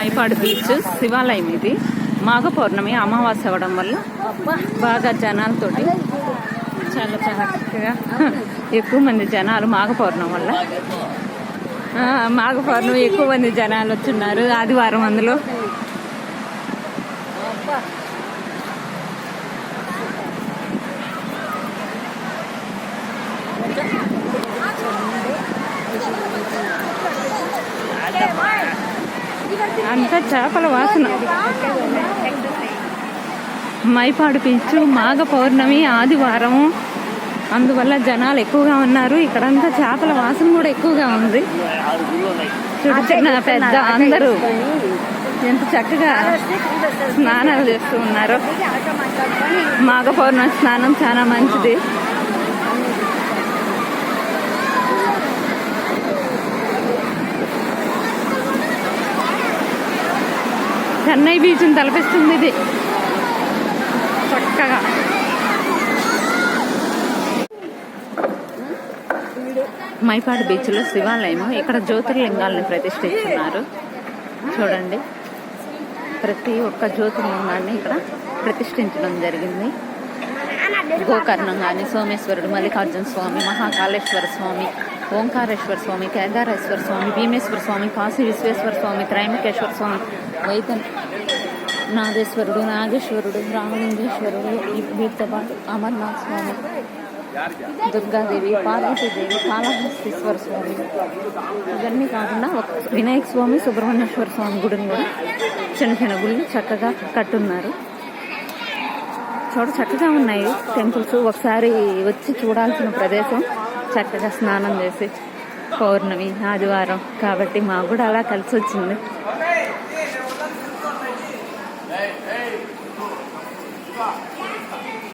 Mypadu beach శివాలయం. ఇది మాఘ పౌర్ణమి అమావాస్య అవ్వడం వల్ల బాగా జనాలతోటి చాలా చక్కగా ఎక్కువ మంది జనాలు మాఘ పౌర్ణమి వల్ల మాఘ పౌర్ణమి ఎక్కువ మంది జనాలు వచ్చున్నారు. ఆదివారం అందులో అంతా చేపల వాసన. మైపాడు బీచ్ మాఘ పౌర్ణమి ఆదివారం అందువల్ల జనాలు ఎక్కువగా ఉన్నారు. ఇక్కడంతా చేపల వాసన కూడా ఎక్కువగా ఉంది. చిన్న చిన్న పెద్ద అందరూ ఎంత చక్కగా స్నానాలు చేస్తూ ఉన్నారు. మాఘ పౌర్ణమి స్నానం చాలా మంచిది. చెన్నై బీచ్ని తలపిస్తుంది ఇది చక్కగా. మైపాడు బీచ్లో శివాలయం. ఇక్కడ జ్యోతిర్లింగాలను ప్రతిష్ఠిస్తున్నారు. చూడండి, ప్రతి ఒక్క జ్యోతిర్లింగాన్ని ఇక్కడ ప్రతిష్ఠించడం జరిగింది. గోకర్ణం కానీ, సోమేశ్వరుడు, మల్లికార్జున స్వామి, మహాకాళేశ్వర స్వామి, ఓంకారేశ్వర స్వామి, కేదారేశ్వర స్వామి, భీమేశ్వర స్వామి, కాశీ విశ్వేశ్వర స్వామి, త్రైంబకేశ్వర స్వామి, నాగేశ్వరుడు, నాగేశ్వరుడు, రామలింగేశ్వరుడు, వీటితో పాటు అమర్నాథ్ స్వామి, దుర్గాదేవి, పార్వతీదేవి, కాళహస్తీశ్వర స్వామి, ఇవన్నీ కాకుండా వినాయక స్వామి, సుబ్రహ్మణ్యేశ్వర స్వామి గుడిని కూడా చిన్న చిన్న గుళ్ళు చక్కగా కట్టున్నారు. చక్కగా ఉన్నాయి టెంపుల్స్. ఒకసారి వచ్చి చూడాల్సిన ప్రదేశం. చక్కగా స్నానం చేసి పౌర్ణమి ఆదివారం కాబట్టి మాకు కూడా అలా కలిసి వచ్చింది.